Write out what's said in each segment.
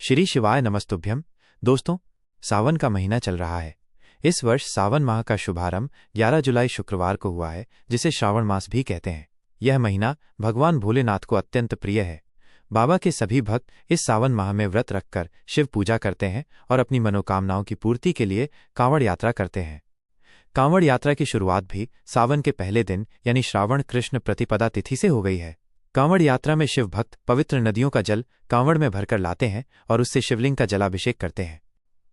श्री शिवाय नमस्तुभ्यम। दोस्तों, सावन का महीना चल रहा है। इस वर्ष सावन माह का शुभारंभ 11 जुलाई शुक्रवार को हुआ है, जिसे श्रावण मास भी कहते हैं। यह महीना भगवान भोलेनाथ को अत्यंत प्रिय है। बाबा के सभी भक्त इस सावन माह में व्रत रखकर शिव पूजा करते हैं और अपनी मनोकामनाओं की पूर्ति के लिए कांवड़ यात्रा करते हैं। कांवड़ यात्रा की शुरुआत भी सावन के पहले दिन यानी श्रावण कृष्ण प्रतिपदा तिथि से हो गई है। कांवड़ यात्रा में शिव भक्त पवित्र नदियों का जल कांवड़ में भरकर लाते हैं और उससे शिवलिंग का जलाभिषेक करते हैं।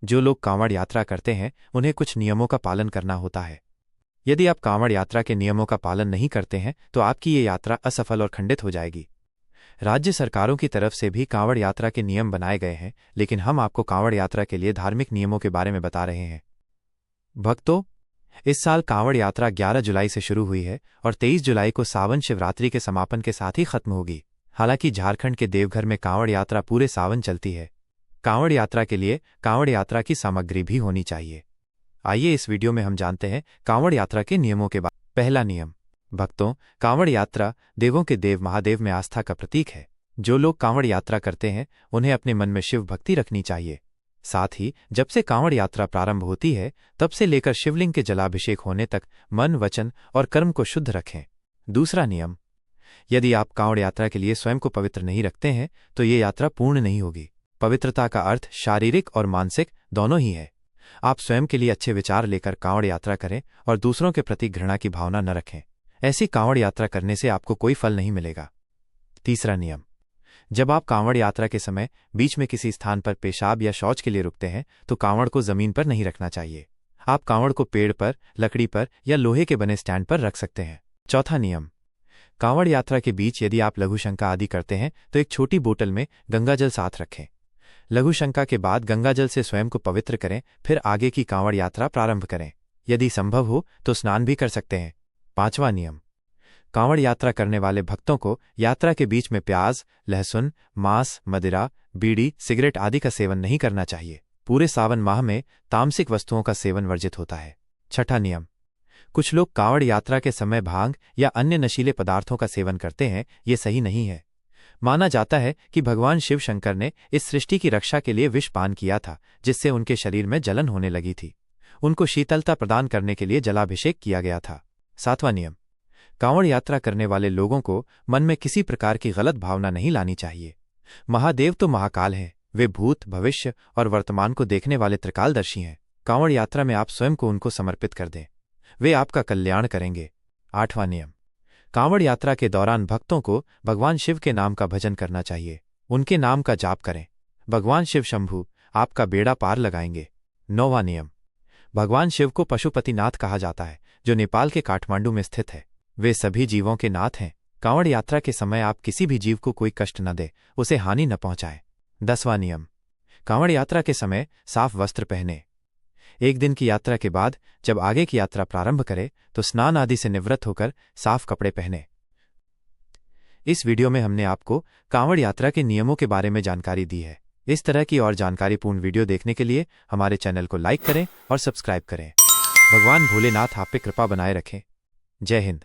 जो लोग कांवड़ यात्रा करते हैं उन्हें कुछ नियमों का पालन करना होता है। यदि आप कांवड़ यात्रा के नियमों का पालन नहीं करते हैं तो आपकी ये यात्रा असफल और खंडित हो जाएगी। राज्य सरकारों की तरफ से भी कांवड़ यात्रा के नियम बनाए गए हैं, लेकिन हम आपको कांवड़ यात्रा के लिए धार्मिक नियमों के बारे में बता रहे हैं। भक्तों, इस साल कांवड़ यात्रा 11 जुलाई से शुरू हुई है और 23 जुलाई को सावन शिवरात्रि के समापन के साथ ही खत्म होगी। हालांकि झारखंड के देवघर में कांवड़ यात्रा पूरे सावन चलती है। कांवड़ यात्रा के लिए कांवड़ यात्रा की सामग्री भी होनी चाहिए। आइए इस वीडियो में हम जानते हैं कांवड़ यात्रा के नियमों के बारे में। पहला नियम। भक्तों, कांवड़ यात्रा देवों के देव महादेव में आस्था का प्रतीक है। जो लोग कांवड़ यात्रा करते हैं उन्हें अपने मन में शिव भक्ति रखनी चाहिए। साथ ही जब से कांवड़ यात्रा प्रारंभ होती है तब से लेकर शिवलिंग के जलाभिषेक होने तक मन, वचन और कर्म को शुद्ध रखें। दूसरा नियम। यदि आप कांवड़ यात्रा के लिए स्वयं को पवित्र नहीं रखते हैं तो ये यात्रा पूर्ण नहीं होगी। पवित्रता का अर्थ शारीरिक और मानसिक दोनों ही है। आप स्वयं के लिए अच्छे विचार लेकर कांवड़ यात्रा करें और दूसरों के प्रति घृणा की भावना न रखें। ऐसी कांवड़ यात्रा करने से आपको कोई फल नहीं मिलेगा। तीसरा नियम। जब आप कांवड़ यात्रा के समय बीच में किसी स्थान पर पेशाब या शौच के लिए रुकते हैं तो कांवड़ को जमीन पर नहीं रखना चाहिए। आप कांवड़ को पेड़ पर, लकड़ी पर या लोहे के बने स्टैंड पर रख सकते हैं। चौथा नियम। कांवड़ यात्रा के बीच यदि आप लघु शंका आदि करते हैं तो एक छोटी बोतल में गंगाजल साथ रखें। लघु शंका के बाद गंगाजल से स्वयं को पवित्र करें, फिर आगे की कांवड़ यात्रा प्रारंभ करें। यदि संभव हो तो स्नान भी कर सकते हैं। पांचवा नियम। कांवड़ यात्रा करने वाले भक्तों को यात्रा के बीच में प्याज, लहसुन, मांस, मदिरा, बीड़ी, सिगरेट आदि का सेवन नहीं करना चाहिए। पूरे सावन माह में तामसिक वस्तुओं का सेवन वर्जित होता है। छठा नियम। कुछ लोग कांवड़ यात्रा के समय भांग या अन्य नशीले पदार्थों का सेवन करते हैं। ये सही नहीं है। माना जाता है कि भगवान शिव शंकर ने इस सृष्टि की रक्षा के लिए विष पान किया था, जिससे उनके शरीर में जलन होने लगी थी। उनको शीतलता प्रदान करने के लिए जलाभिषेक किया गया था। सातवां नियम। कांवड़ यात्रा करने वाले लोगों को मन में किसी प्रकार की गलत भावना नहीं लानी चाहिए। महादेव तो महाकाल हैं। वे भूत, भविष्य और वर्तमान को देखने वाले त्रिकालदर्शी हैं। कांवड़ यात्रा में आप स्वयं को उनको समर्पित कर दें, वे आपका कल्याण करेंगे। आठवां नियम। कांवड़ यात्रा के दौरान भक्तों को भगवान शिव के नाम का भजन करना चाहिए। उनके नाम का जाप करें। भगवान शिव शंभु आपका बेड़ा पार लगाएंगे। नौवां नियम। भगवान शिव को पशुपतिनाथ कहा जाता है, जो नेपाल के काठमांडू में स्थित है। वे सभी जीवों के नाथ हैं। कांवड़ यात्रा के समय आप किसी भी जीव को कोई कष्ट न दें, उसे हानि न पहुंचाएं। 10वां नियम। कांवड़ यात्रा के समय साफ वस्त्र पहने। एक दिन की यात्रा के बाद जब आगे की यात्रा प्रारंभ करे तो स्नान आदि से निवृत्त होकर साफ कपड़े पहने। इस वीडियो में हमने आपको कांवड़ यात्रा के नियमों के बारे में जानकारी दी है। इस तरह की और जानकारीपूर्ण वीडियो देखने के लिए हमारे चैनल को लाइक करें और सब्सक्राइब करें। भगवान भोलेनाथ आप पे कृपा बनाए रखें। जय हिंद।